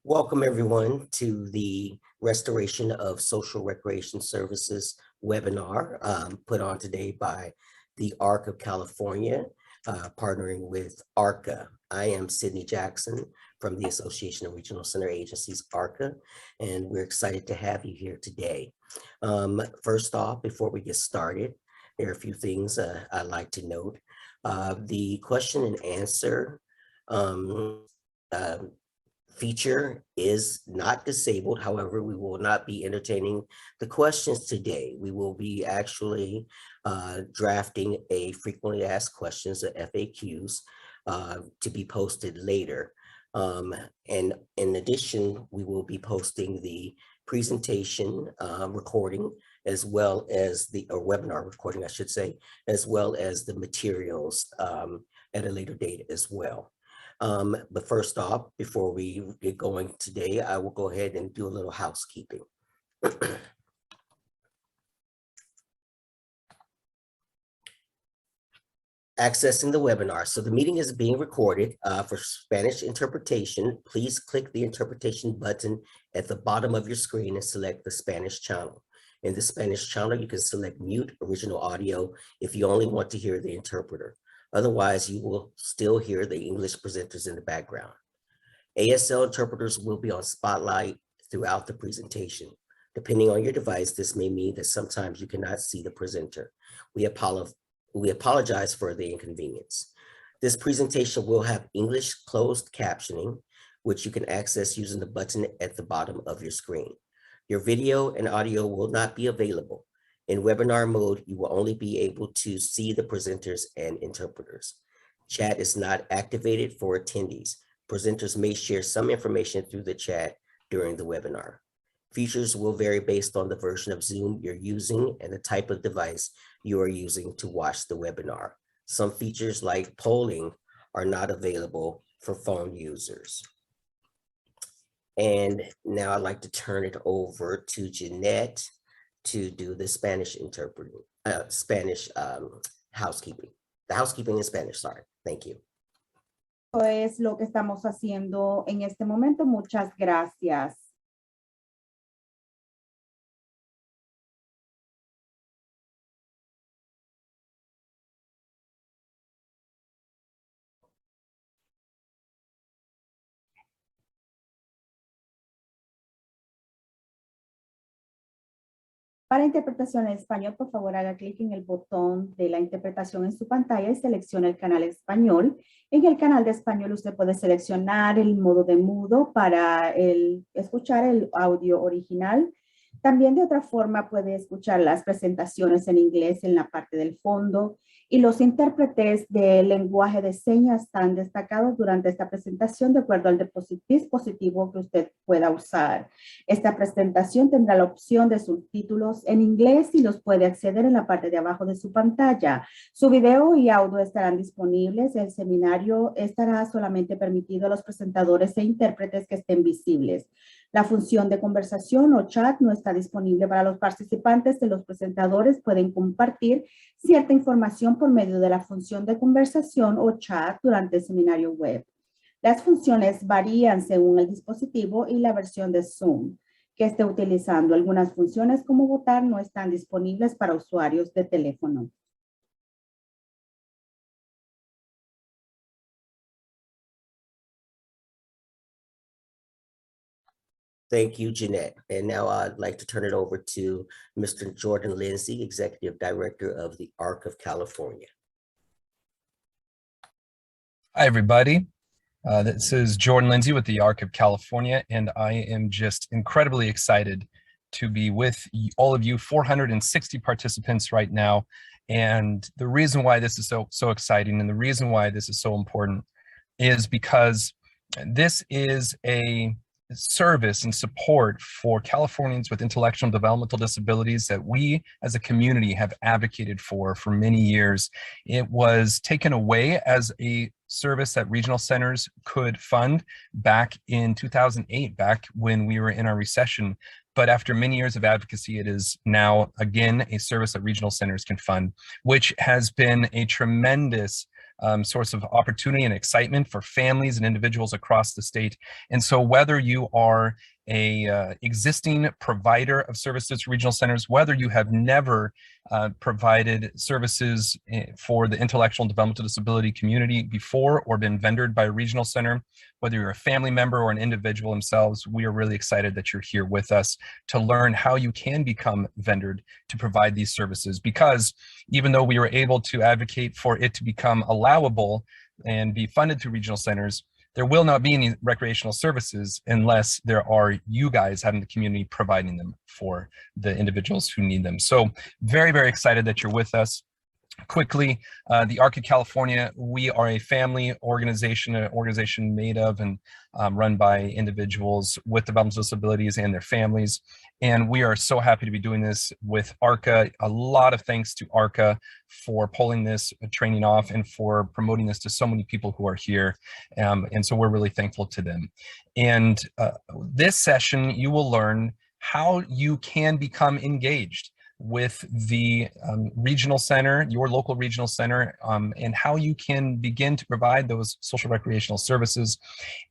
Welcome everyone to the Restoration of Social Recreation Services webinar put on today by the ARC of California, partnering with ARCA. I am Sydney Jackson from the Association of Regional Center Agencies, ARCA, and we're excited to have you here today. First off, before we get started, there are a few things I'd like to note. The question and answer feature is not disabled. However, we will not be entertaining the questions today. We will be actually drafting a frequently asked questions, the FAQs, to be posted later. And in addition, we will be posting the presentation recording, as well as the webinar recording, I should say, as well as the materials at a later date as well. But first off, before we get going today, I will go ahead and do a little housekeeping. Accessing the webinar. So the meeting is being recorded for Spanish interpretation. Please click the interpretation button at the bottom of your screen and select the Spanish channel. In the Spanish channel, you can select mute original audio if you only want to hear the interpreter. Otherwise, you will still hear the English presenters in the background. ASL interpreters will be on spotlight throughout the presentation. Depending on your device, this may mean that sometimes you cannot see the presenter. We apologize for the inconvenience. This presentation will have English closed captioning, which you can access using the button at the bottom of your screen. Your video and audio will not be available. In webinar mode, you will only be able to see the presenters and interpreters. Chat is not activated for attendees. Presenters may share some information through the chat during the webinar. Features will vary based on the version of Zoom you're using and the type of device you are using to watch the webinar. Some features like polling are not available for phone users. And now I'd like to turn it over to Jeanette to do the Spanish interpreting, housekeeping. The housekeeping in Spanish, sorry. Thank you. Eso es lo que estamos haciendo en este momento. Muchas gracias. Para interpretación en español, por favor, haga clic en el botón de la interpretación en su pantalla y seleccione el canal español. En el canal de español, usted puede seleccionar el modo de mudo para escuchar el audio original. También de otra forma puede escuchar las presentaciones en inglés en la parte del fondo. Y los intérpretes de lenguaje de señas están destacados durante esta presentación de acuerdo al dispositivo que usted pueda usar. Esta presentación tendrá la opción de subtítulos en inglés y los puede acceder en la parte de abajo de su pantalla. Su video y audio estarán disponibles. El seminario estará solamente permitido a los presentadores e intérpretes que estén visibles. La función de conversación o chat no está disponible para los participantes. Los presentadores pueden compartir cierta información por medio de la función de conversación o chat durante el seminario web. Las funciones varían según el dispositivo y la versión de Zoom que esté utilizando. Algunas funciones como votar no están disponibles para usuarios de teléfono. Thank you, Jeanette. And now I'd like to turn it over to Mr. Jordan Lindsay, Executive Director of the ARC of California. Hi, everybody. This is Jordan Lindsay with the ARC of California, and I am just incredibly excited to be with all of you, 460 participants right now. And the reason why this is so exciting and the reason why this is so important is because this is a service and support for Californians with intellectual and developmental disabilities that we as a community have advocated for many years. It was taken away as a service that regional centers could fund back in 2008, back when we were in our recession. But after many years of advocacy, it is now, again, a service that regional centers can fund, which has been a tremendous source of opportunity and excitement for families and individuals across the state. And so whether you are a existing provider of services to regional centers, whether you have never provided services for the intellectual and developmental disability community before or been vendored by a regional center, whether you're a family member or an individual themselves, we are really excited that you're here with us to learn how you can become vendored to provide these services. Because even though we were able to advocate for it to become allowable and be funded through regional centers, there will not be any recreational services unless there are you guys out in the community providing them for the individuals who need them. So very, very excited that you're with us. Quickly, the ARC of California, we are a family organization, an organization made of and run by individuals with developmental disabilities and their families. And we are so happy to be doing this with ARCA. A lot of thanks to ARCA for pulling this training off and for promoting this to so many people who are here. And so we're really thankful to them. And this session, you will learn how you can become engaged with the regional center, your local regional center, and how you can begin to provide those social recreational services.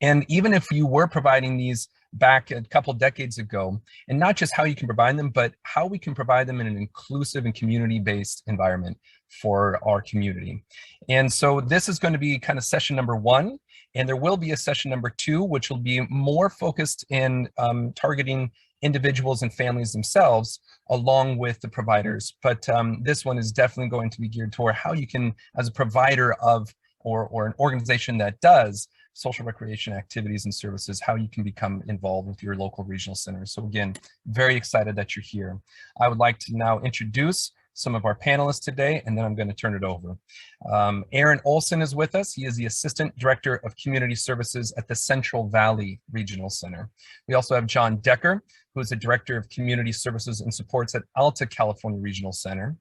And even if you were providing these back a couple decades ago, and not just how you can provide them, but how we can provide them in an inclusive and community-based environment for our community. And so this is going to be kind of session number 1, and there will be a session number 2, which will be more focused in targeting individuals and families themselves along with the providers. But this one is definitely going to be geared toward how you can, as a provider of or an organization that does social recreation activities and services, how you can become involved with your local regional centers. So again, very excited that you're here. I would like to now introduce some of our panelists today, and then I'm going to turn it over. Aaron Olson is with us. He is the Assistant Director of Community Services at the Central Valley Regional Center. We also have John Decker, who is the Director of Community Services and Supports at Alta California Regional Center.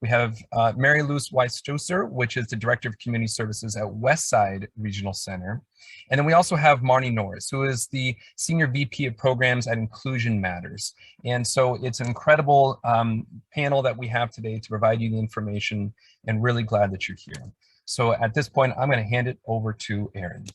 We have Mary Luz Weiss-Stusser, which is the Director of Community Services at Westside Regional Center. And then we also have Marnie Norris, who is the Senior VP of Programs at Inclusion Matters. And so it's an incredible panel that we have today to provide you the information, and really glad that you're here. So at this point, I'm going to hand it over to Aaron.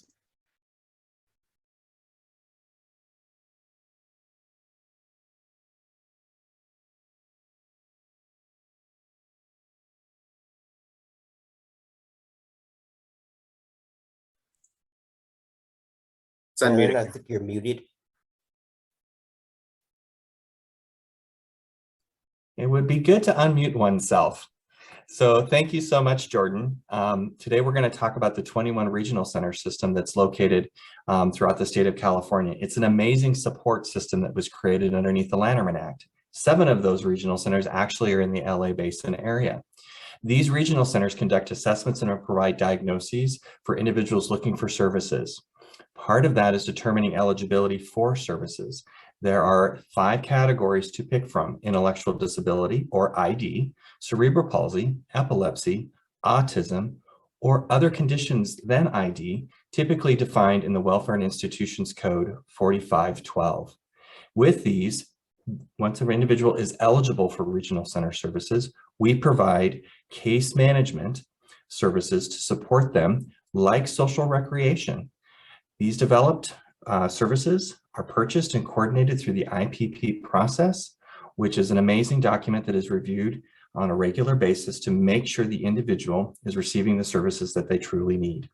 Aaron, I think you're muted. It would be good to unmute oneself. So thank you so much, Jordan. Today we're going to talk about the 21 regional center system that's located throughout the state of California. It's an amazing support system that was created underneath the Lanterman Act. 7 of those regional centers actually are in the LA Basin area. These regional centers conduct assessments and provide diagnoses for individuals looking for services. Part of that is determining eligibility for services. There are 5 categories to pick from: intellectual disability, or ID, cerebral palsy, epilepsy, autism, or other conditions than ID, typically defined in the Welfare and Institutions Code 4512. With these, once an individual is eligible for regional center services, we provide case management services to support them, like social recreation. These developed services are purchased and coordinated through the IPP process, which is an amazing document that is reviewed on a regular basis to make sure the individual is receiving the services that they truly need.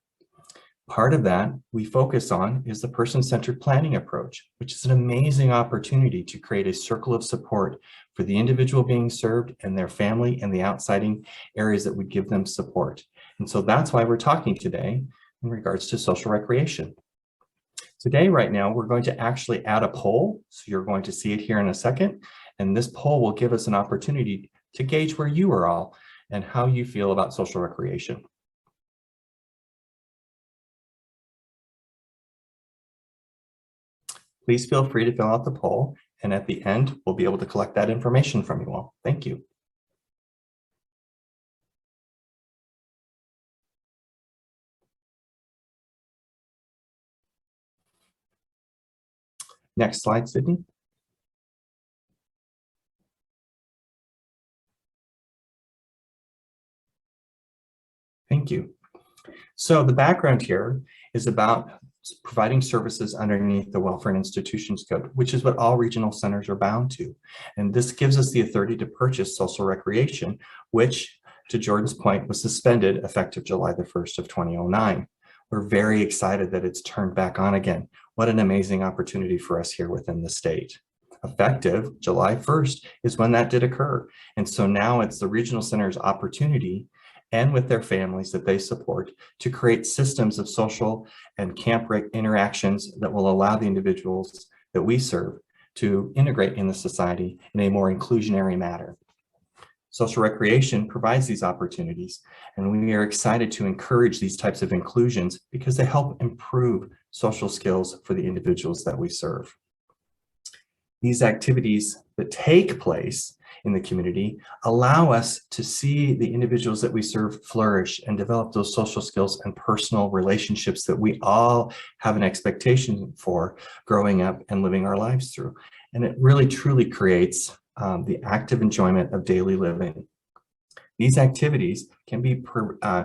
Part of that we focus on is the person-centered planning approach, which is an amazing opportunity to create a circle of support for the individual being served and their family and the outsiding areas that would give them support. And so that's why we're talking today in regards to social recreation. Today, right now, we're going to actually add a poll. So you're going to see it here in a second. And this poll will give us an opportunity to gauge where you are all and how you feel about social recreation. Please feel free to fill out the poll. And at the end, we'll be able to collect that information from you all. Thank you. Next slide, Sydney. Thank you. So the background here is about providing services underneath the Welfare and Institutions Code, which is what all regional centers are bound to. And this gives us the authority to purchase social recreation, which, to Jordan's point, was suspended effective July the 1st of 2009. We're very excited that it's turned back on again. What an amazing opportunity for us here within the state. Effective July 1st is when that did occur. And so now it's the regional center's opportunity, and with their families that they support, to create systems of social and camp interactions that will allow the individuals that we serve to integrate in the society in a more inclusionary manner. Social recreation provides these opportunities, and we are excited to encourage these types of inclusions because they help improve social skills for the individuals that we serve. These activities that take place in the community allow us to see the individuals that we serve flourish and develop those social skills and personal relationships that we all have an expectation for growing up and living our lives through. And it really truly creates the active enjoyment of daily living. These activities can be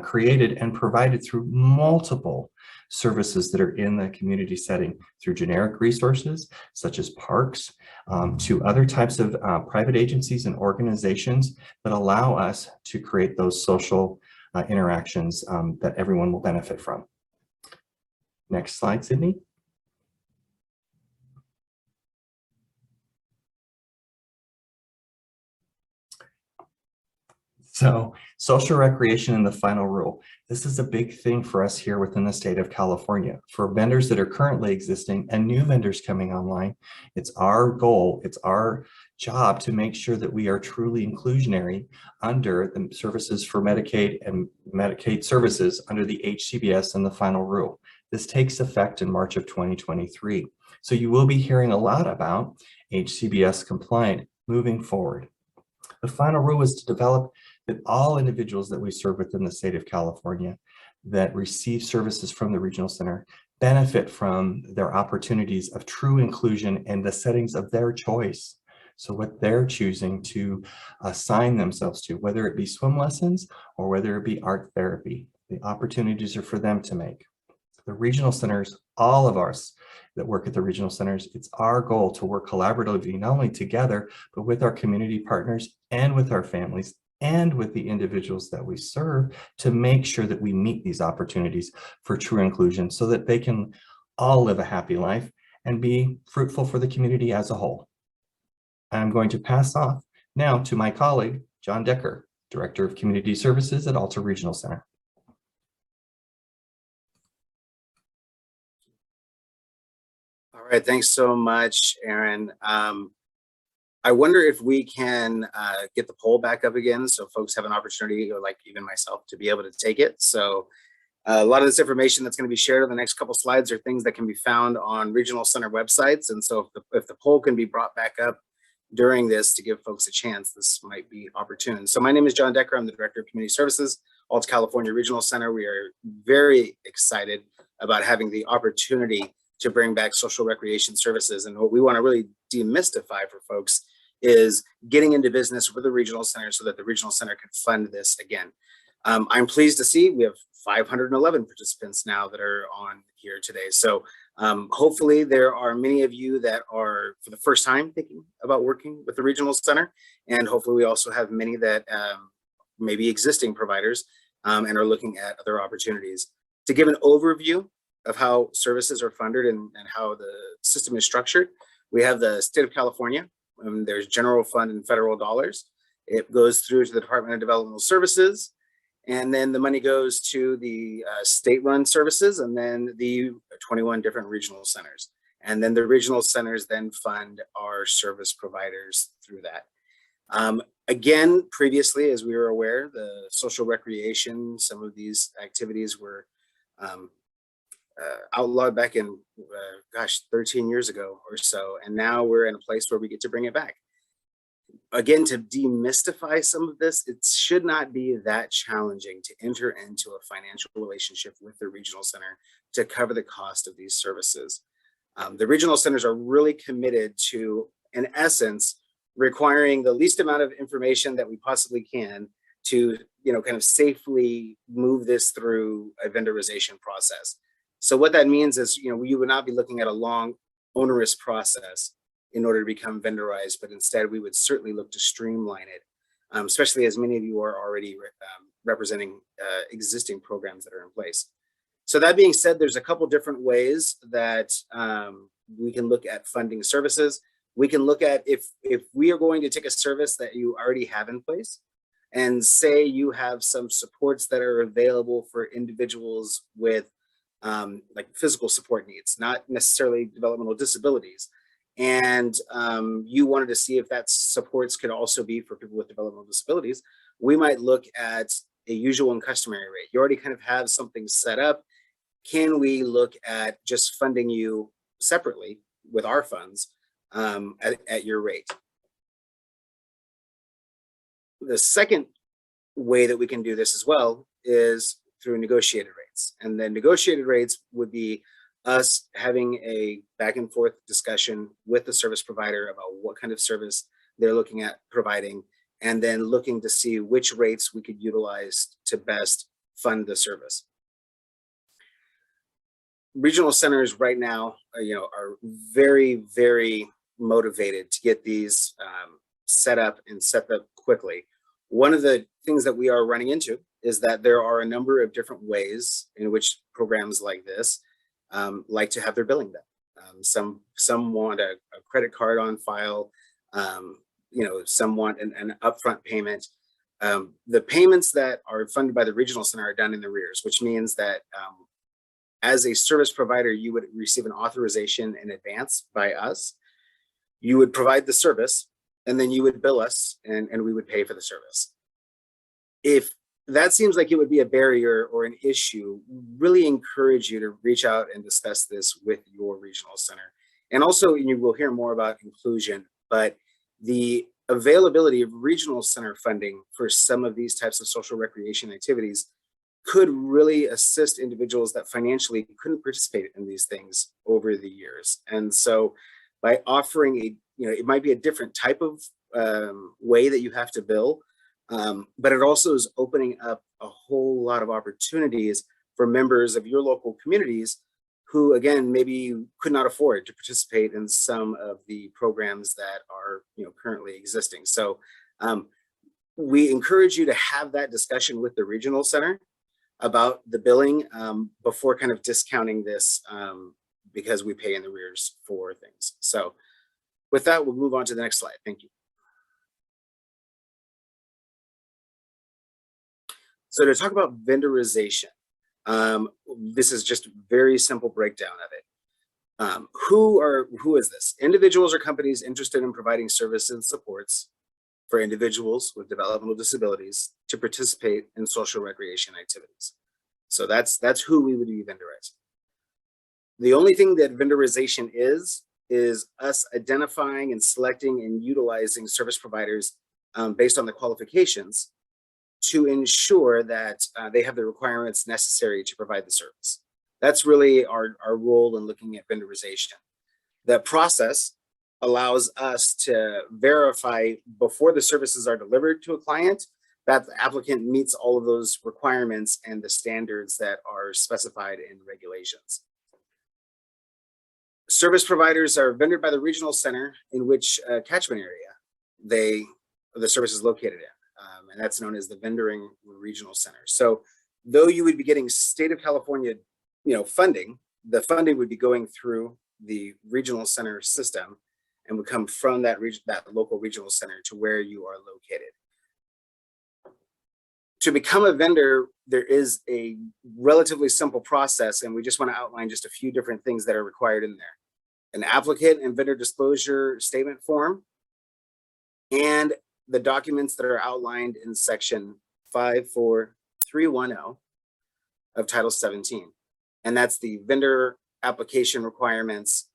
created and provided through multiple services that are in the community setting, through generic resources such as parks, to other types of private agencies and organizations that allow us to create those social interactions that everyone will benefit from. Next slide, Sydney. So social recreation in the final rule. This is a big thing for us here within the state of California. For vendors that are currently existing and new vendors coming online, it's our goal, it's our job to make sure that we are truly inclusionary under the services for Medicaid and Medicaid services under the HCBS and the final rule. This takes effect in March of 2023. So you will be hearing a lot about HCBS compliant moving forward. The final rule is to develop that all individuals that we serve within the state of California that receive services from the regional center benefit from their opportunities of true inclusion in the settings of their choice. So what they're choosing to assign themselves to, whether it be swim lessons or whether it be art therapy, the opportunities are for them to make. The regional centers, all of us that work at the regional centers, it's our goal to work collaboratively, not only together, but with our community partners and with our families and with the individuals that we serve to make sure that we meet these opportunities for true inclusion so that they can all live a happy life and be fruitful for the community as a whole. I'm going to pass off now to my colleague, John Decker, Director of Community Services at Alta Regional Center. All right, thanks so much, Aaron. I wonder if we can get the poll back up again so folks have an opportunity, or like even myself, to be able to take it. So a lot of this information that's going to be shared on the next couple slides are things that can be found on regional center websites. And so if the poll can be brought back up during this to give folks a chance, this might be opportune. So my name is John Decker. I'm the Director of Community Services, Alta California Regional Center. We are very excited about having the opportunity to bring back social recreation services. And what we want to really demystify for folks is getting into business with the regional center so that the regional center can fund this again. I'm pleased to see we have 511 participants now that are on here today. So hopefully there are many of you that are for the first time thinking about working with the regional center. And hopefully we also have many that may be existing providers and are looking at other opportunities. To give an overview of how services are funded and how the system is structured, we have the state of California. There's general fund and federal dollars. It goes through to the Department of Developmental Services, and then the money goes to the state-run services, and then the 21 different regional centers. And then the regional centers then fund our service providers through that. Again, previously, as we were aware, the social recreation, some of these activities were outlawed back in, 13 years ago or so. And now we're in a place where we get to bring it back. Again, to demystify some of this, it should not be that challenging to enter into a financial relationship with the regional center to cover the cost of these services. The regional centers are really committed to, in essence, requiring the least amount of information that we possibly can to, kind of safely move this through a vendorization process. So what that means is, you would not be looking at a long, onerous process in order to become vendorized, but instead we would certainly look to streamline it, especially as many of you are already representing existing programs that are in place. So that being said, there's a couple different ways that we can look at funding services. We can look at if we are going to take a service that you already have in place, and say you have some supports that are available for individuals with like physical support needs, not necessarily developmental disabilities. And you wanted to see if that supports could also be for people with developmental disabilities, we might look at a usual and customary rate. You already kind of have something set up. Can we look at just funding you separately with our funds at your rate? The second way that we can do this as well is through negotiated rates. And then negotiated rates would be us having a back and forth discussion with the service provider about what kind of service they're looking at providing, and then looking to see which rates we could utilize to best fund the service. Regional centers right now, are very, very motivated to get these set up and set up quickly. One of the things that we are running into is that there are a number of different ways in which programs like this like to have their billing done. Some want a credit card on file. Some want an upfront payment. The payments that are funded by the regional center are done in arrears, which means that as a service provider, you would receive an authorization in advance by us. You would provide the service, and then you would bill us, and we would pay for the service. If that seems like it would be a barrier or an issue, really encourage you to reach out and discuss this with your regional center. And also, you will hear more about inclusion, but the availability of regional center funding for some of these types of social recreation activities could really assist individuals that financially couldn't participate in these things over the years. And so by offering it might be a different type of way that you have to bill, but it also is opening up a whole lot of opportunities for members of your local communities who, again, maybe could not afford to participate in some of the programs that are currently existing. So we encourage you to have that discussion with the regional center about the billing before kind of discounting this because we pay in the arrears for things. So with that, we'll move on to the next slide. Thank you. So to talk about vendorization, this is just a very simple breakdown of it. Who is this? Individuals or companies interested in providing services and supports for individuals with developmental disabilities to participate in social recreation activities. So that's who we would be vendorizing. The only thing that vendorization is us identifying and selecting and utilizing service providers based on the qualifications to ensure that they have the requirements necessary to provide the service. That's really our role in looking at vendorization. The process allows us to verify before the services are delivered to a client that the applicant meets all of those requirements and the standards that are specified in regulations. Service providers are vendored by the regional center in which catchment area the service is located in, and that's known as the vendoring regional center. So though you would be getting state of California funding, the funding would be going through the regional center system and would come from that local regional center to where you are located. To become a vendor, there is a relatively simple process, and we just want to outline just a few different things that are required in there. An applicant and vendor disclosure statement form, and the documents that are outlined in section 54310 of Title 17. And that's the vendor application requirements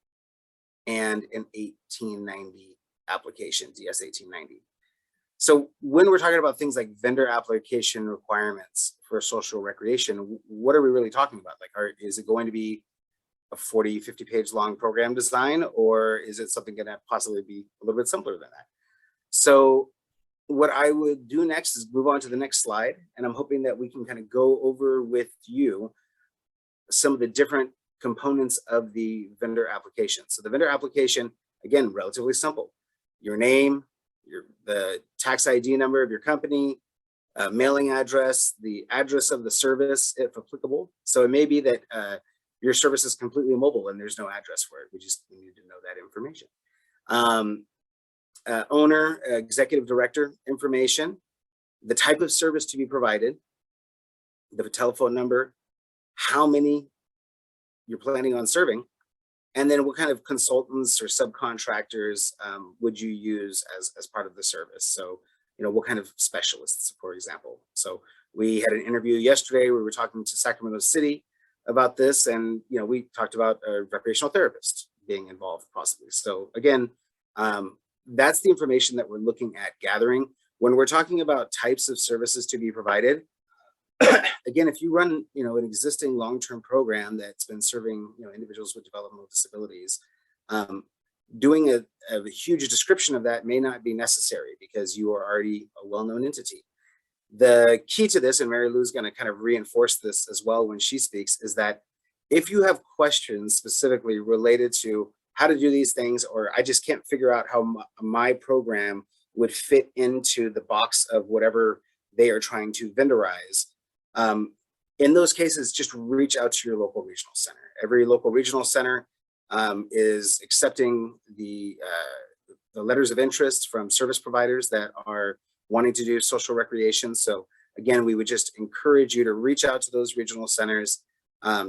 and an 1890 application, DS 1890. So when we're talking about things like vendor application requirements for social recreation, what are we really talking about? Like, is it going to be a 40, 50 page long program design, or is it something going to possibly be a little bit simpler than that? So what I would do next is move on to the next slide. And I'm hoping that we can kind of go over with you some of the different components of the vendor application. So the vendor application, again, relatively simple. Your name, the tax ID number of your company, mailing address, the address of the service, if applicable. So it may be that your service is completely mobile and there's no address for it. We need to know that information. Owner, executive director information, the type of service to be provided, the telephone number, how many you're planning on serving, and then what kind of consultants or subcontractors would you use as part of the service. So, what kind of specialists, for example. So we had an interview yesterday. We were talking to Sacramento City about this, and we talked about a recreational therapist being involved possibly. So again, that's the information that we're looking at gathering. When we're talking about types of services to be provided, again, if you run, an existing long-term program that's been serving, individuals with developmental disabilities, doing a huge description of that may not be necessary because you are already a well-known entity. The key to this, and Mary Lou's going to kind of reinforce this as well when she speaks, is that if you have questions specifically related to how to do these things, or I just can't figure out how my program would fit into the box of whatever they are trying to vendorize, in those cases, just reach out to your local regional center. Every local regional center is accepting the letters of interest from service providers that are wanting to do social recreation. So again, we would just encourage you to reach out to those regional centers,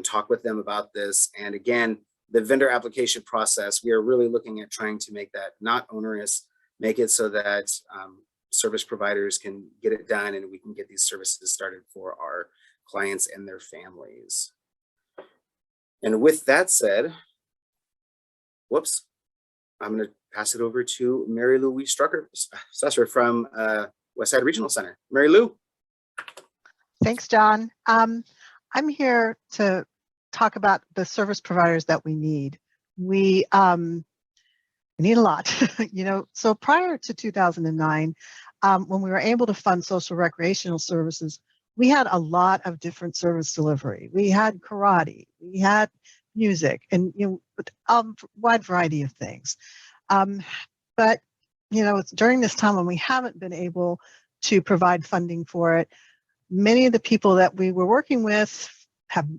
talk with them about this. And again, the vendor application process, we are really looking at trying to make that not onerous, make it so that service providers can get it done and we can get these services started for our clients and their families. And with that said, I'm going to pass it over to Mary Lou Strucker, assessor from Westside Regional Center. Mary Lou. Thanks, John. I'm here to talk about the service providers that we need. We need a lot, So prior to 2009, when we were able to fund social recreational services, we had a lot of different service delivery. We had karate, we had music, and a wide variety of things. But it's during this time when we haven't been able to provide funding for it, many of the people that we were working with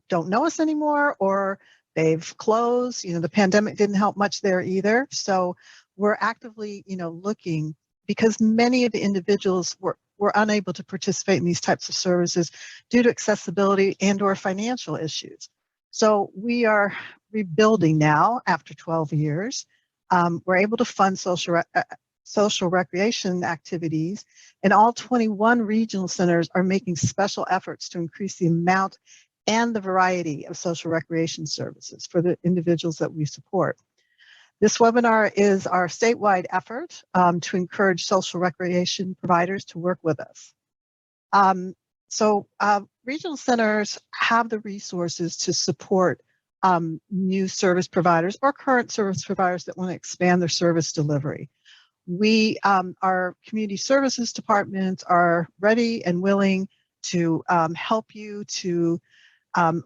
don't know us anymore, or they've closed. The pandemic didn't help much there either. So we're actively, looking, because many of the individuals were unable to participate in these types of services due to accessibility and or financial issues. So we are rebuilding now after 12 years. We're able to fund social recreation activities, and all 21 regional centers are making special efforts to increase the amount and the variety of social recreation services for the individuals that we support. This webinar is our statewide effort to encourage social recreation providers to work with us. Regional centers have the resources to support new service providers or current service providers that want to expand their service delivery. We, our community services departments, are ready and willing to help you to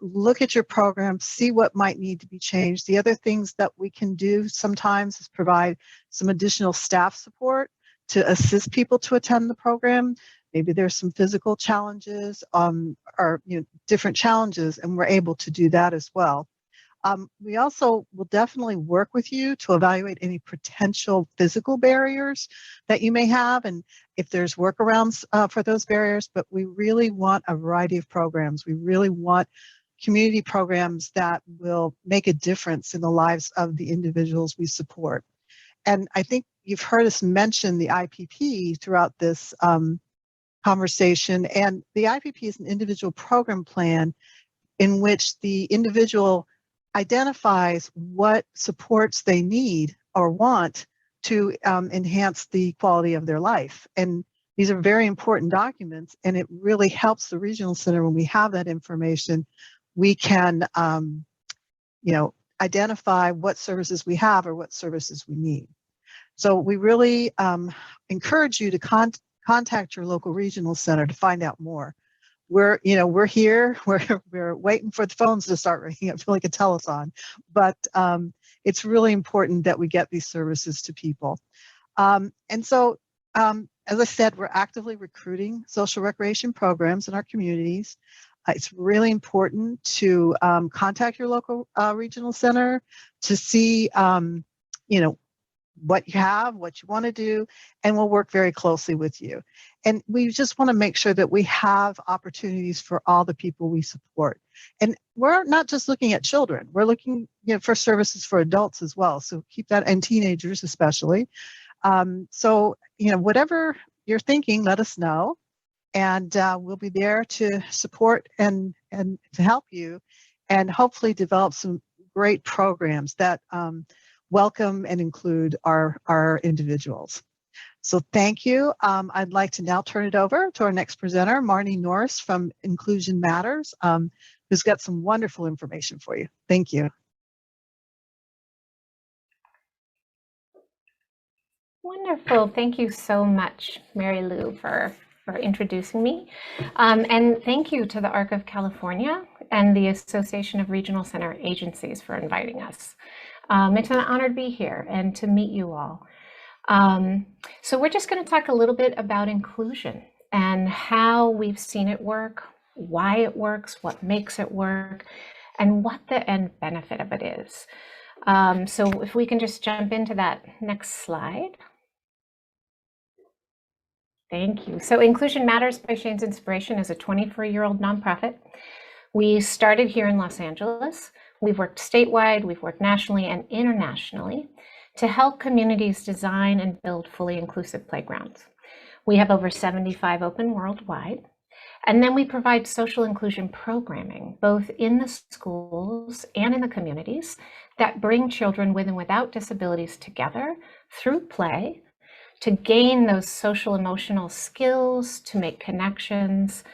look at your program, see what might need to be changed. The other things that we can do sometimes is provide some additional staff support to assist people to attend the program. Maybe there's some physical challenges or different challenges, and we're able to do that as well. We also will definitely work with you to evaluate any potential physical barriers that you may have, and if there's workarounds for those barriers. But we really want a variety of programs. We really want community programs that will make a difference in the lives of the individuals we support. And I think you've heard us mention the IPP throughout this conversation. And the IPP is an individual program plan in which the individual identifies what supports they need or want to enhance the quality of their life. And these are very important documents, and it really helps the regional center when we have that information. We can, identify what services we have or what services we need. So we really encourage you to contact your local regional center to find out more. We're here, we're waiting for the phones to start ringing. I feel like a telethon, but it's really important that we get these services to people. And so, as I said, we're actively recruiting social recreation programs in our communities. It's really important to contact your local regional center to see, what you have, what you want to do, and we'll work very closely with you. And we just want to make sure that we have opportunities for all the people we support. And we're not just looking at children, we're looking for services for adults as well. So keep that, and teenagers especially. So, whatever you're thinking, let us know. And we'll be there to support and to help you, and hopefully develop some great programs that welcome and include our individuals. So thank you. I'd like to now turn it over to our next presenter, Marnie Norris from Inclusion Matters, who's got some wonderful information for you. Thank you. Wonderful. Thank you so much, Mary Lou, for introducing me. And thank you to the ARC of California and the Association of Regional Center Agencies for inviting us. It's an honor to be here and to meet you all. So we're just going to talk a little bit about inclusion and how we've seen it work, why it works, what makes it work, and what the end benefit of it is. So if we can just jump into that next slide. Thank you. So Inclusion Matters by Shane's Inspiration is a 24-year-old nonprofit. We started here in Los Angeles. We've worked statewide, we've worked nationally and internationally to help communities design and build fully inclusive playgrounds. We have over 75 open worldwide. And then we provide social inclusion programming, both in the schools and in the communities, that bring children with and without disabilities together through play to gain those social emotional skills, to make connections.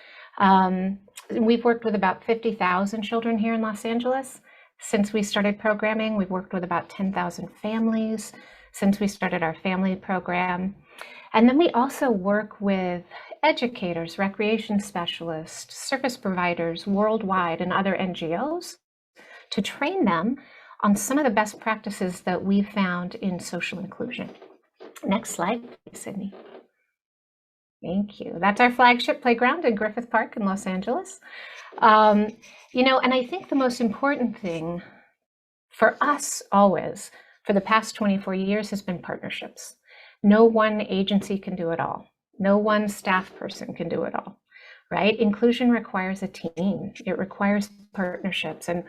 We've worked with about 50,000 children here in Los Angeles. Since we started programming, we've worked with about 10,000 families since we started our family program. And then we also work with educators, recreation specialists, service providers worldwide and other NGOs to train them on some of the best practices that we've found in social inclusion. Next slide, please, Sydney. Thank you. That's our flagship playground in Griffith Park in Los Angeles. And I think the most important thing for us always for the past 24 years has been partnerships. No one agency can do it all. No one staff person can do it all, right? Inclusion requires a team. It requires partnerships. And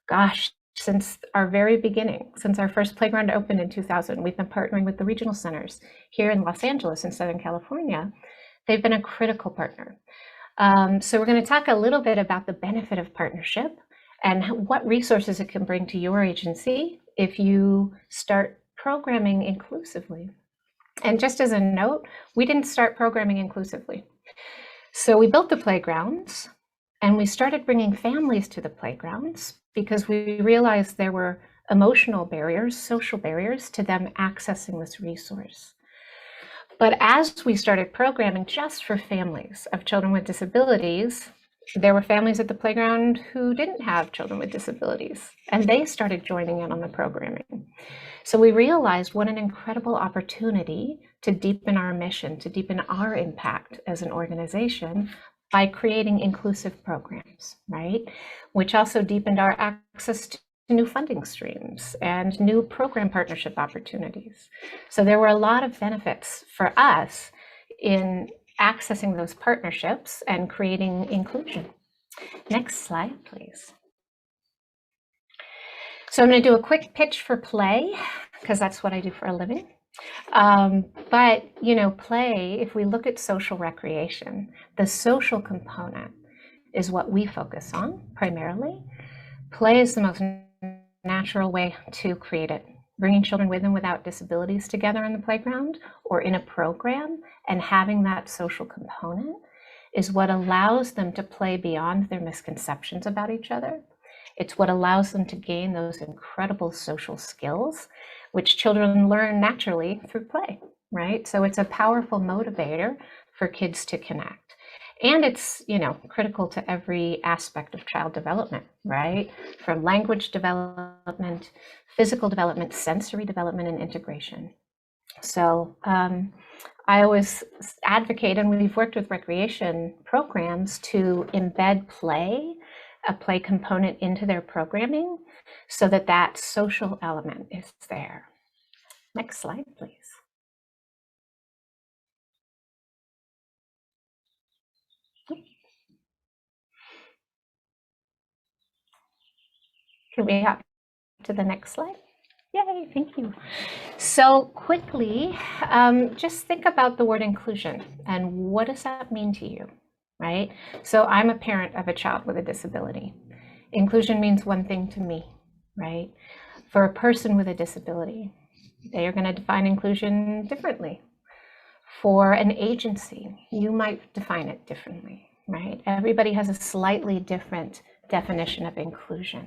gosh, since our very beginning, since our first playground opened in 2000, we've been partnering with the regional centers here in Los Angeles and Southern California. They've been a critical partner. So we're going to talk a little bit about the benefit of partnership and what resources it can bring to your agency if you start programming inclusively. And just as a note, we didn't start programming inclusively. So we built the playgrounds and we started bringing families to the playgrounds because we realized there were emotional barriers, social barriers to them accessing this resource. But as we started programming just for families of children with disabilities, there were families at the playground who didn't have children with disabilities, and they started joining in on the programming. So we realized what an incredible opportunity to deepen our mission, to deepen our impact as an organization by creating inclusive programs, right? Which also deepened our access to new funding streams and new program partnership opportunities. So there were a lot of benefits for us in accessing those partnerships and creating inclusion. Next slide, please. So I'm going to do a quick pitch for play because that's what I do for a living. But play, if we look at social recreation, the social component is what we focus on primarily. Play is the most natural way to create it. Bringing children with and without disabilities together in the playground or in a program and having that social component is what allows them to play beyond their misconceptions about each other. It's what allows them to gain those incredible social skills, which children learn naturally through play, right? So it's a powerful motivator for kids to connect. And it's, critical to every aspect of child development, right? From language development, physical development, sensory development, and integration. So I always advocate, and we've worked with recreation programs to embed a play component into their programming so that that social element is there. Next slide, please. Can we hop to the next slide? Yay, thank you. So quickly, just think about the word inclusion and what does that mean to you, right? So I'm a parent of a child with a disability. Inclusion means one thing to me, right? For a person with a disability, they are going to define inclusion differently. For an agency, you might define it differently, right? Everybody has a slightly different definition of inclusion.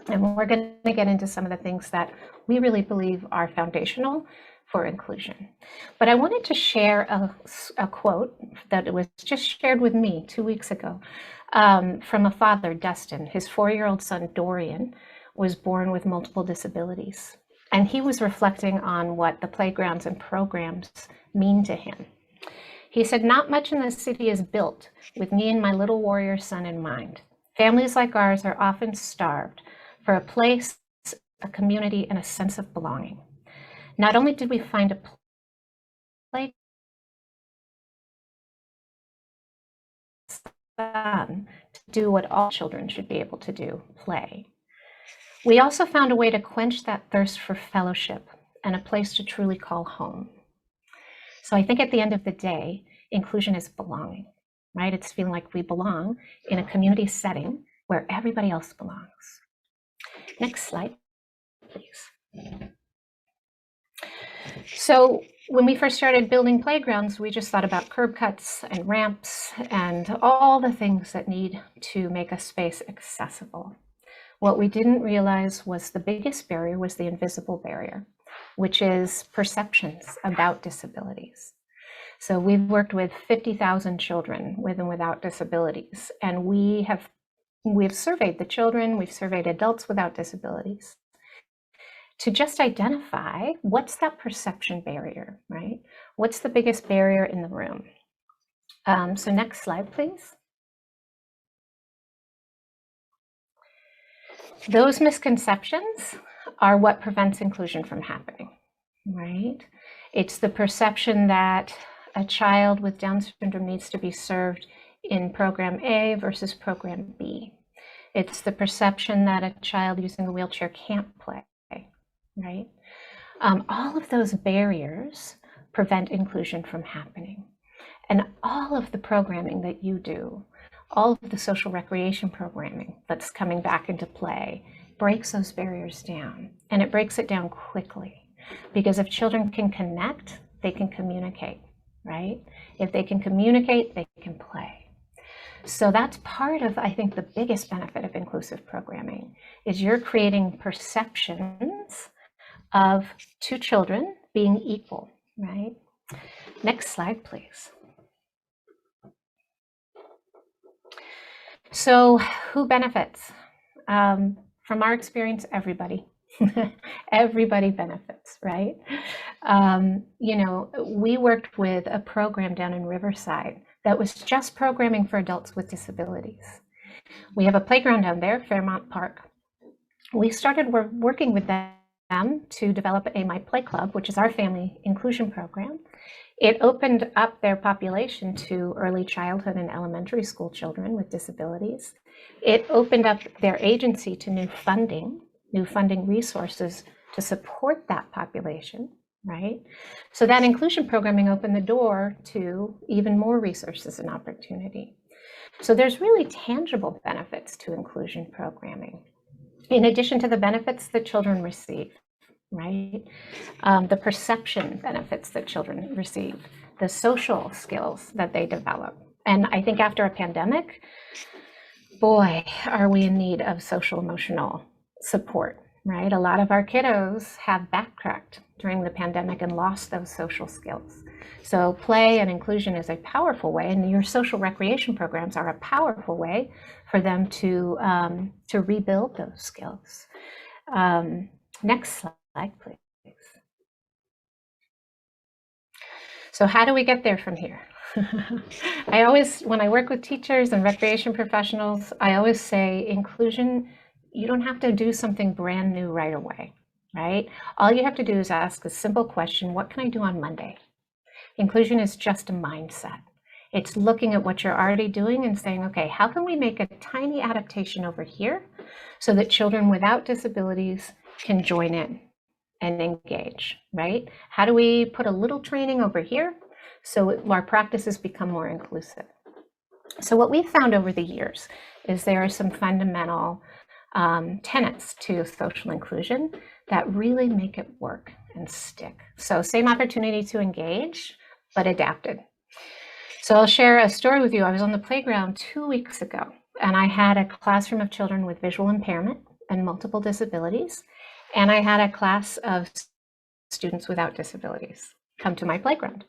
And we're going to get into some of the things that we really believe are foundational for inclusion. But I wanted to share a quote that was just shared with me 2 weeks ago from a father, Dustin. His 4-year-old son, Dorian, was born with multiple disabilities. And he was reflecting on what the playgrounds and programs mean to him. He said, "Not much in the city is built with me and my little warrior son in mind. Families like ours are often starved for a place, a community, and a sense of belonging. Not only did we find a place to do what all children should be able to do, play, we also found a way to quench that thirst for fellowship and a place to truly call home." So I think at the end of the day, inclusion is belonging, right? It's feeling like we belong in a community setting where everybody else belongs. Next slide, please. So when we first started building playgrounds, we just thought about curb cuts and ramps and all the things that need to make a space accessible. What we didn't realize was the biggest barrier was the invisible barrier, which is perceptions about disabilities. So we've worked with 50,000 children with and without disabilities, and we've surveyed the children, we've surveyed adults without disabilities to just identify what's that perception barrier, right? What's the biggest barrier in the room? So next slide, please. Those misconceptions are what prevents inclusion from happening, right? It's the perception that a child with Down syndrome needs to be served in program A versus program B. It's the perception that a child using a wheelchair can't play, right? All of those barriers prevent inclusion from happening. And all of the programming that you do, all of the social recreation programming that's coming back into play breaks those barriers down, and it breaks it down quickly. Because if children can connect, they can communicate, right? If they can communicate, they can play. So that's part of, I think, the biggest benefit of inclusive programming is you're creating perceptions of two children being equal, right? Next slide, please. So who benefits? From our experience, everybody. Everybody benefits, right? We worked with a program down in Riverside that was just programming for adults with disabilities. We have a playground down there, Fairmont Park. We started working with them to develop a My Play Club, which is our family inclusion program. It opened up their population to early childhood and elementary school children with disabilities. It opened up their agency to new funding resources to support that population, right? So that inclusion programming opened the door to even more resources and opportunity. So there's really tangible benefits to inclusion programming, in addition to the benefits that children receive, right? The perception benefits that children receive, the social skills that they develop. And I think after a pandemic, boy, are we in need of social emotional support, right? A lot of our kiddos have backtracked during the pandemic and lost those social skills. So play and inclusion is a powerful way, and your social recreation programs are a powerful way for them to rebuild those skills. Next slide, please. So how do we get there from here? I always, when I work with teachers and recreation professionals, I always say inclusion, you don't have to do something brand new right away, right? All you have to do is ask a simple question, what can I do on Monday? Inclusion is just a mindset. It's looking at what you're already doing and saying, okay, how can we make a tiny adaptation over here so that children without disabilities can join in and engage, right? How do we put a little training over here so our practices become more inclusive? So what we've found over the years is there are some fundamental tenets to social inclusion that really make it work and stick. So same opportunity to engage, but adapted. So I'll share a story with you. I was on the playground 2 weeks ago, and I had a classroom of children with visual impairment and multiple disabilities, and I had a class of students without disabilities come to my playground,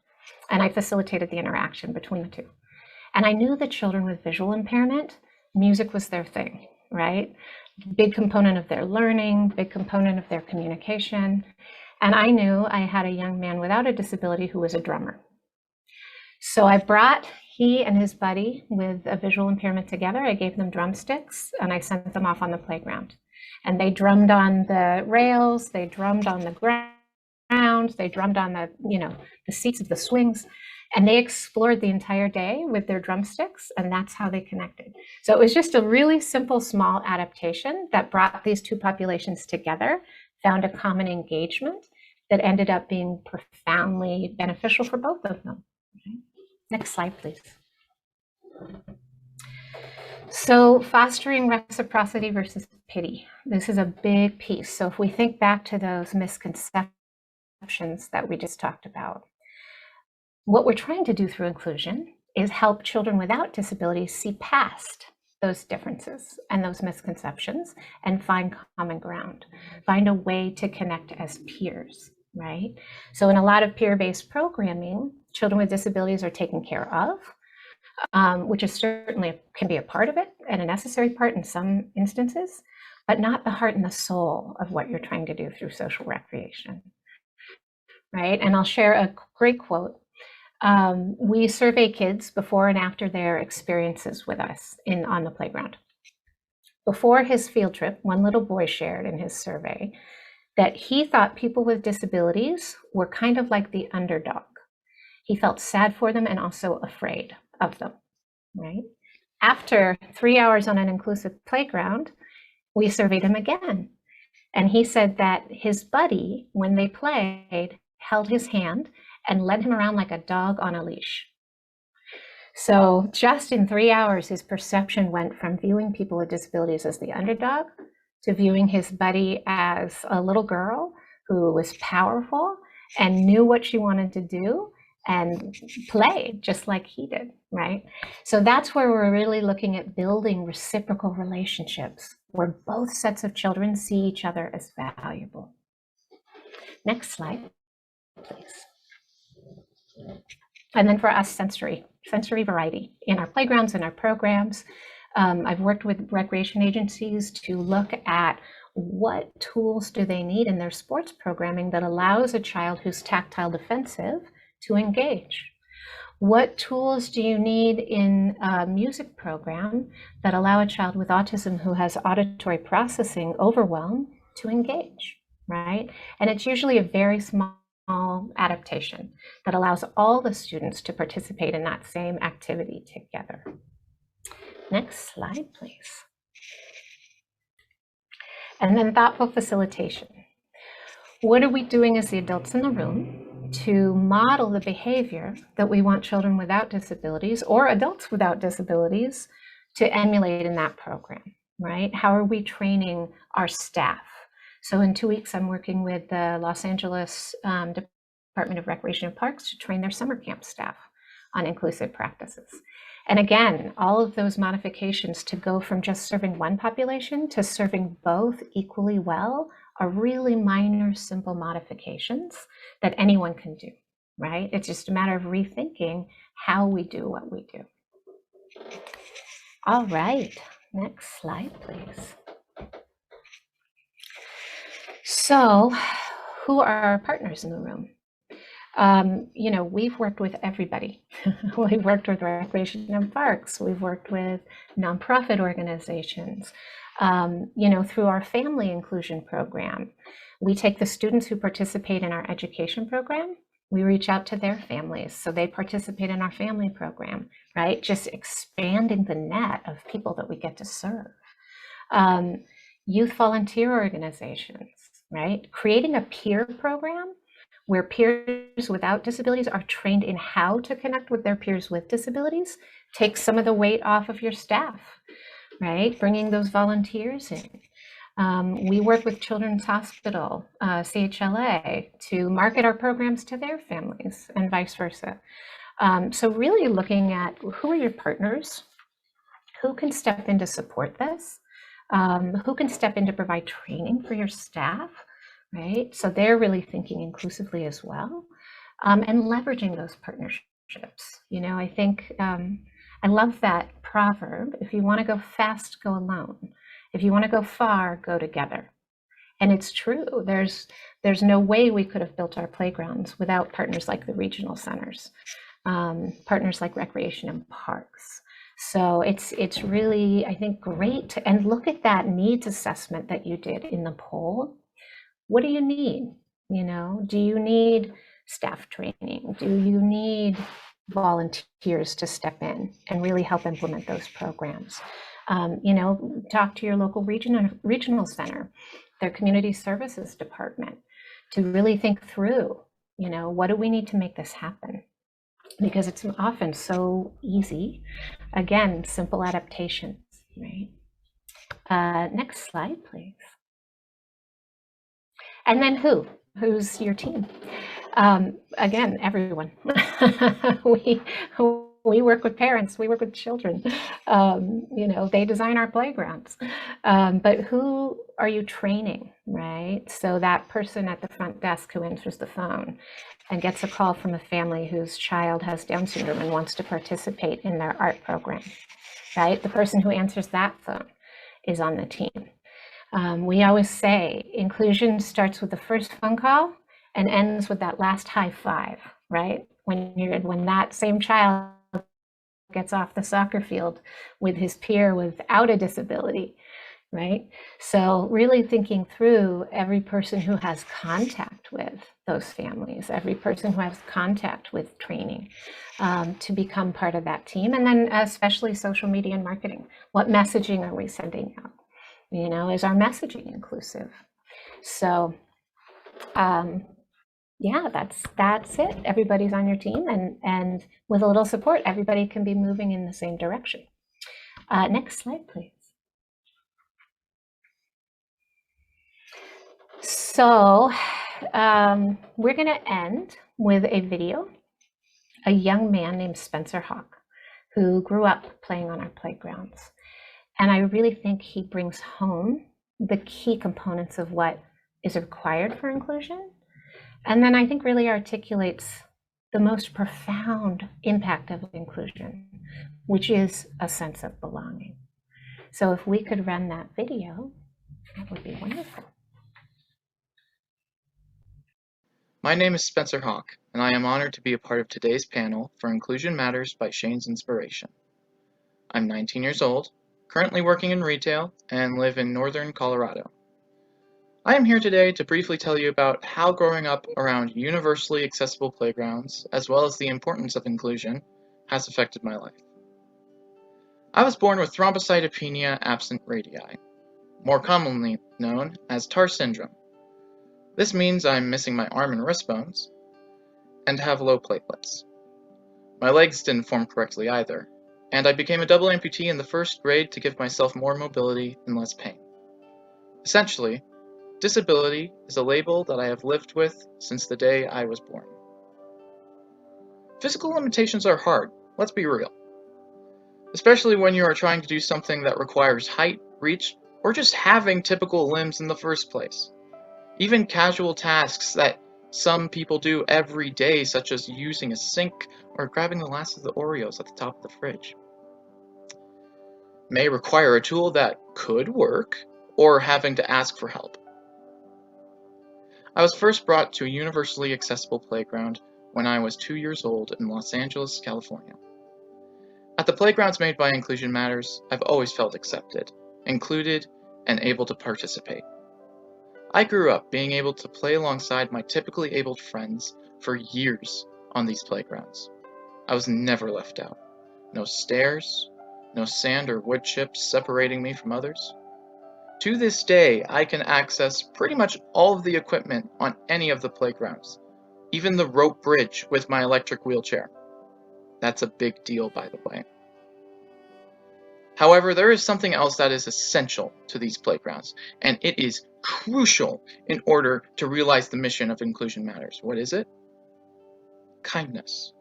and I facilitated the interaction between the two. And I knew the children with visual impairment, music was their thing, right? Big component of their learning, big component of their communication. And I knew I had a young man without a disability who was a drummer. So I brought he and his buddy with a visual impairment together. I gave them drumsticks and I sent them off on the playground. And they drummed on the rails, they drummed on the ground, they drummed on the, the seats of the swings, and they explored the entire day with their drumsticks, and that's how they connected. So it was just a really simple, small adaptation that brought these two populations together, found a common engagement that ended up being profoundly beneficial for both of them. Okay. Next slide, please. So fostering reciprocity versus pity. This is a big piece. So if we think back to those misconceptions that we just talked about, what we're trying to do through inclusion is help children without disabilities see past those differences and those misconceptions and find common ground, find a way to connect as peers, right? So in a lot of peer-based programming, children with disabilities are taken care of, which is certainly can be a part of it and a necessary part in some instances, but not the heart and the soul of what you're trying to do through social recreation, right? And I'll share a great quote. We survey kids before and after their experiences with us on the playground. Before his field trip, one little boy shared in his survey that he thought people with disabilities were kind of like the underdog. He felt sad for them and also afraid of them, right? After 3 hours on an inclusive playground, we surveyed him again. And he said that his buddy, when they played, held his hand and led him around like a dog on a leash. So just in 3 hours, his perception went from viewing people with disabilities as the underdog to viewing his buddy as a little girl who was powerful and knew what she wanted to do and played just like he did, right? So that's where we're really looking at building reciprocal relationships where both sets of children see each other as valuable. Next slide, please. And then for us, sensory variety in our playgrounds and our programs. I've worked with recreation agencies to look at what tools do they need in their sports programming that allows a child who's tactile defensive to engage. What tools do you need in a music program that allow a child with autism who has auditory processing overwhelm to engage, right? And it's usually a very small adaptation that allows all the students to participate in that same activity together. Next slide, please. And then thoughtful facilitation. What are we doing as the adults in the room to model the behavior that we want children without disabilities or adults without disabilities to emulate in that program, right? How are we training our staff? So in 2 weeks, I'm working with the Los Angeles Department of Recreation and Parks to train their summer camp staff on inclusive practices. And again, all of those modifications to go from just serving one population to serving both equally well are really minor, simple modifications that anyone can do, right? It's just a matter of rethinking how we do what we do. All right, next slide, please. So, who are our partners in the room? You know, we've worked with everybody. We've worked with Recreation and Parks. We've worked with nonprofit organizations. You know, through our family inclusion program, we take the students who participate in our education program, we reach out to their families so they participate in our family program, right? Just expanding the net of people that we get to serve. Youth volunteer organizations, right? Creating a peer program where peers without disabilities are trained in how to connect with their peers with disabilities takes some of the weight off of your staff, right? Bringing those volunteers in. We work with Children's Hospital, CHLA, to market our programs to their families and vice versa. So really looking at who are your partners, who can step in to support this, who can step in to provide training for your staff, right? So they're really thinking inclusively as well, and leveraging those partnerships. You know, I think I love that proverb: if you want to go fast, go alone. If you want to go far, go together. And it's true. There's no way we could have built our playgrounds without partners like the regional centers, partners like Recreation and Parks. So it's really, I think, great. And look at that needs assessment that you did in the poll. What do you need? You know, do you need staff training? Do you need volunteers to step in and really help implement those programs? You know, talk to your local regional center, their community services department, to really think through, you know, what do we need to make this happen? Because it's often so easy. Again, simple adaptations, right? Next slide, please. And then who's your team? Again, everyone. We work with parents, we work with children. You know, they design our playgrounds. But who are you training, right? So that person at the front desk who answers the phone and gets a call from a family whose child has Down syndrome and wants to participate in their art program, right? The person who answers that phone is on the team. We always say inclusion starts with the first phone call and ends with that last high five, right? When that same child gets off the soccer field with his peer without a disability, right? So really thinking through every person who has contact with those families, every person who has contact with training, to become part of that team. And then especially social media and marketing. What messaging are we sending out? You know, is our messaging inclusive? So yeah, that's it. Everybody's on your team, and with a little support, everybody can be moving in the same direction. Next slide, please. So we're going to end with a video. A young man named Spencer Hawk, who grew up playing on our playgrounds. And I really think he brings home the key components of what is required for inclusion. And then I think really articulates the most profound impact of inclusion, which is a sense of belonging. So if we could run that video, that would be wonderful. My name is Spencer Hawk, and I am honored to be a part of today's panel for Inclusion Matters by Shane's Inspiration. I'm 19 years old, currently working in retail, and live in northern Colorado. I am here today to briefly tell you about how growing up around universally accessible playgrounds, as well as the importance of inclusion, has affected my life. I was born with thrombocytopenia absent radii, more commonly known as TAR syndrome. This means I'm missing my arm and wrist bones, and have low platelets. My legs didn't form correctly either, and I became a double amputee in the first grade to give myself more mobility and less pain. Essentially, disability is a label that I have lived with since the day I was born. Physical limitations are hard, let's be real. especially when you are trying to do something that requires height, reach, or just having typical limbs in the first place. Even casual tasks that some people do every day, such as using a sink or grabbing the last of the Oreos at the top of the fridge, may require a tool that could work or having to ask for help. I was first brought to a universally accessible playground when I was 2 years old in Los Angeles, California. At the playgrounds made by Inclusion Matters, I've always felt accepted, included, and able to participate. I grew up being able to play alongside my typically abled friends for years on these playgrounds. I was never left out. No stairs, no sand or wood chips separating me from others. To this day, I can access pretty much all of the equipment on any of the playgrounds, even the rope bridge with my electric wheelchair. That's a big deal, by the way. However, there is something else that is essential to these playgrounds, and it is crucial in order to realize the mission of Inclusion Matters. What is it? Kindness.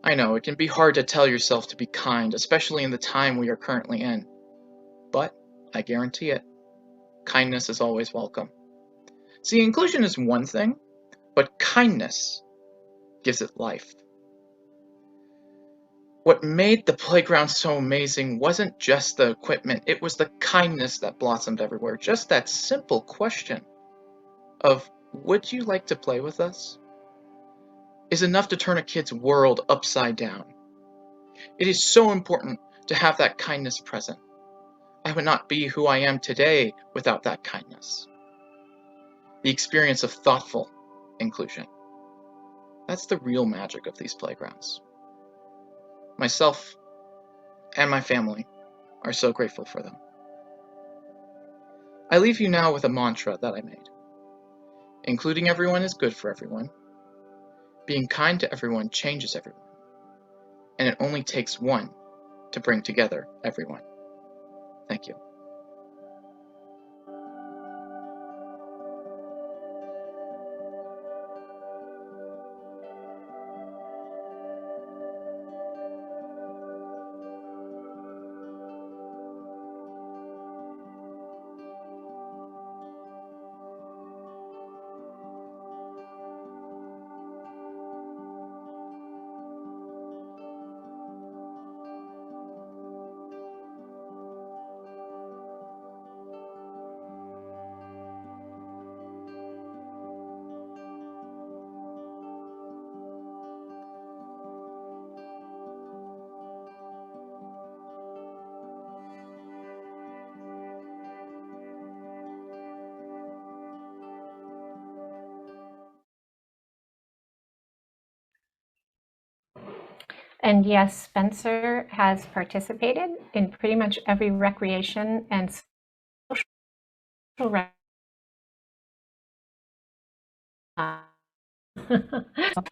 I know, it can be hard to tell yourself to be kind, especially in the time we are currently in. But I guarantee it, kindness is always welcome. See, inclusion is one thing, but kindness gives it life. What made the playground so amazing wasn't just the equipment, it was the kindness that blossomed everywhere. Just that simple question of, would you like to play with us? Is enough to turn a kid's world upside down. It is so important to have that kindness present. I would not be who I am today without that kindness. The experience of thoughtful inclusion. That's the real magic of these playgrounds. Myself and my family are so grateful for them. I leave you now with a mantra that I made. Including everyone is good for everyone. Being kind to everyone changes everyone. And it only takes one to bring together everyone. Thank you. And yes, Spencer has participated in pretty much every recreation and social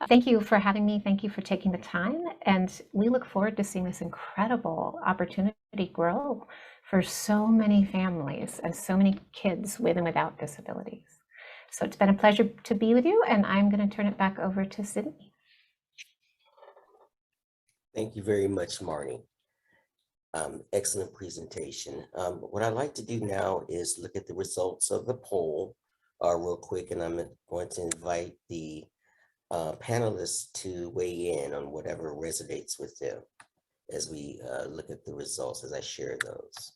Thank you for having me. Thank you for taking the time. And we look forward to seeing this incredible opportunity grow for so many families and so many kids with and without disabilities. So it's been a pleasure to be with you, and I'm going to turn it back over to Sydney. Thank you very much, Marnie. Excellent presentation. What I'd like to do now is look at the results of the poll real quick, and I'm going to invite the panelists to weigh in on whatever resonates with them as we look at the results as I share those.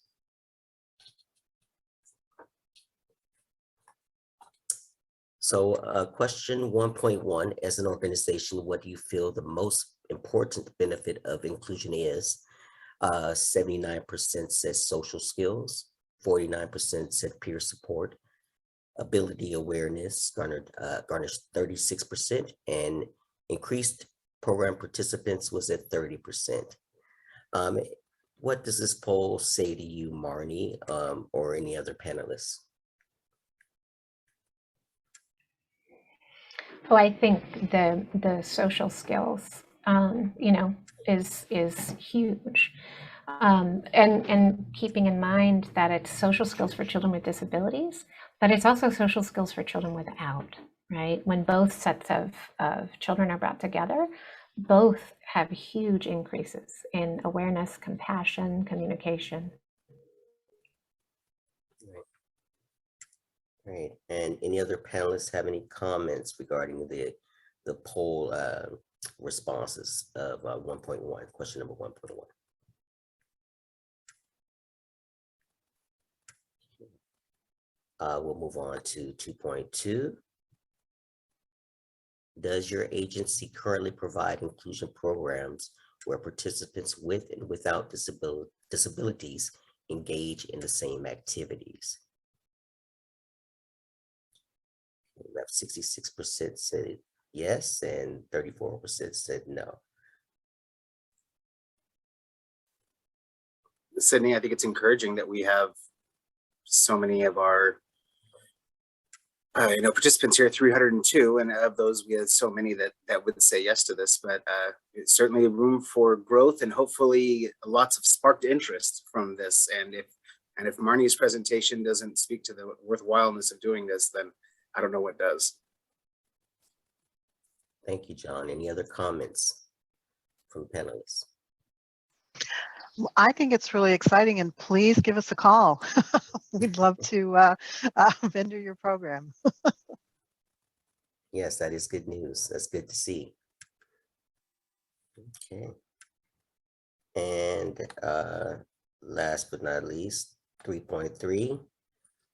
So question 1.1, as an organization, what do you feel the most important benefit of inclusion is? 79% says social skills, 49% said peer support, ability awareness garnished 36%, and increased program participants was at 30%. What does this poll say to you, Marnie, or any other panelists? Oh, I think the social skills, is huge. And keeping in mind that it's social skills for children with disabilities, but it's also social skills for children without, right? When both sets of children are brought together, both have huge increases in awareness, compassion, communication. Right. And any other panelists have any comments regarding the poll responses of 1.1, question number 1.1? We'll move on to 2.2. Does your agency currently provide inclusion programs where participants with and without disabilities engage in the same activities? We have 66% said yes, and 34% said no. Sydney, I think it's encouraging that we have so many of our participants here, 302, and of those we had so many that would say yes to this, but it's certainly room for growth and hopefully lots of sparked interest from this. And if Marnie's presentation doesn't speak to the worthwhileness of doing this, then I don't know what does. Thank you, John. Any other comments from panelists? I think it's really exciting, and please give us a call. We'd love to vendor your program. Yes, that is good news. That's good to see. Okay. And last but not least, 3.3,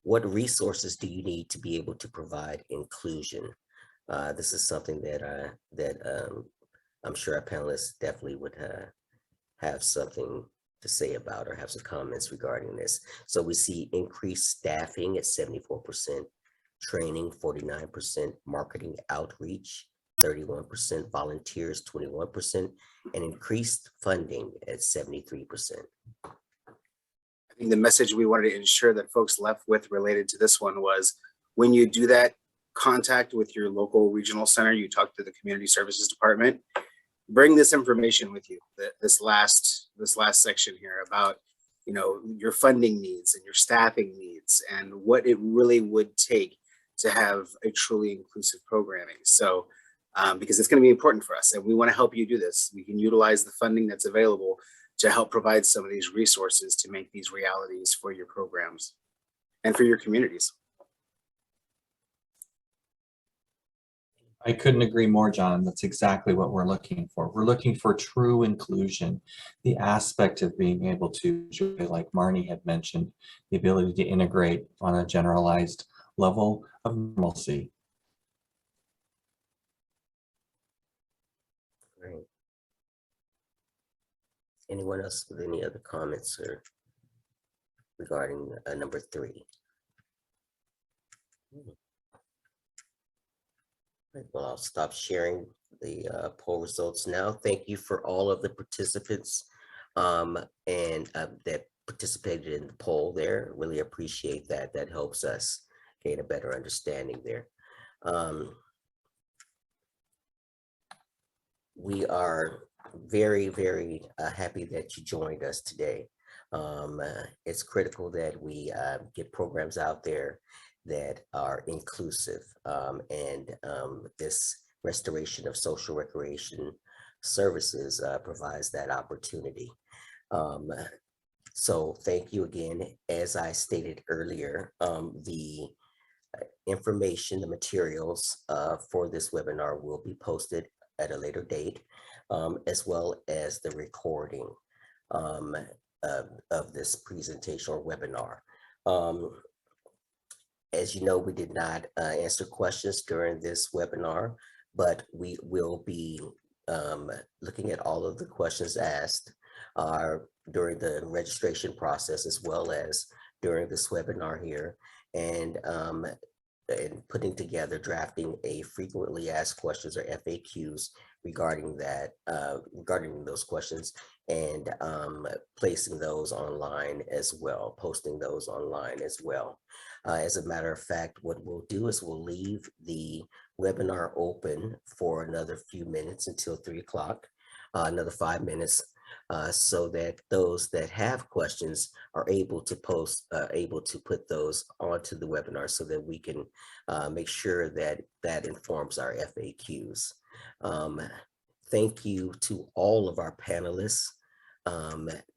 what resources do you need to be able to provide inclusion? This is something that I'm sure our panelists definitely would have something to say about or have some comments regarding this. So we see increased staffing at 74%, training 49%, marketing outreach 31%, volunteers 21%, and increased funding at 73%. I think the message we wanted to ensure that folks left with related to this one was, when you do that contact with your local regional center, you talk to the community services department, bring this information with you, this last section here about your funding needs and your staffing needs and what it really would take to have a truly inclusive programming. So because it's going to be important for us and we want to help you do this. We can utilize the funding that's available to help provide some of these resources to make these realities for your programs and for your communities. I couldn't agree more, John. That's exactly what we're looking for. We're looking for true inclusion, the aspect of being able to, like Marnie had mentioned, the ability to integrate on a generalized level of normalcy. Right. Anyone else with any other comments or regarding number 3? Right, well, I'll stop sharing the poll results now. Thank you for all of the participants that participated in the poll there. Really appreciate that. That helps us gain a better understanding there. We are very, very happy that you joined us today. It's critical that we get programs out there that are inclusive, and this restoration of social recreation services provides that opportunity. So thank you again. As I stated earlier, the information, the materials for this webinar will be posted at a later date, as well as the recording of this presentation or webinar. As you know, we did not answer questions during this webinar, but we will be looking at all of the questions asked during the registration process, as well as during this webinar here, and putting together, drafting a frequently asked questions or FAQs regarding that, regarding those questions, and placing those online as well, posting those online as well. As a matter of fact, what we'll do is we'll leave the webinar open for another few minutes until 3 o'clock, another 5 minutes, so that those that have questions are able to put those onto the webinar so that we can make sure that that informs our FAQs. thank you to all of our panelists.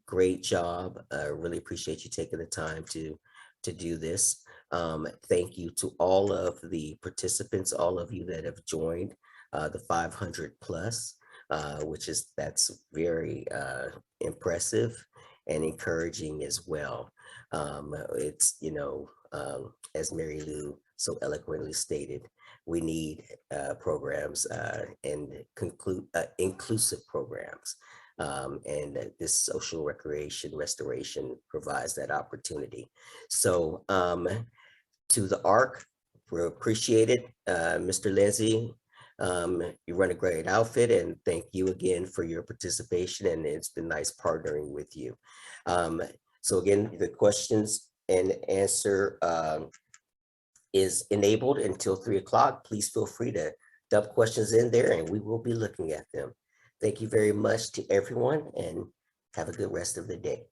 Great job. I really appreciate you taking the time to do this. Thank you to all of the participants, all of you that have joined the 500 plus, that's very impressive and encouraging as well. It's, as Mary Lou so eloquently stated, we need programs and inclusive programs. And this social recreation restoration provides that opportunity. So to the ARC, we appreciate it. Mr. Lindsay, you run a great outfit, and thank you again for your participation, and it's been nice partnering with you. So again, the questions and answer is enabled until 3 o'clock. Please feel free to dump questions in there and we will be looking at them. Thank you very much to everyone and have a good rest of the day.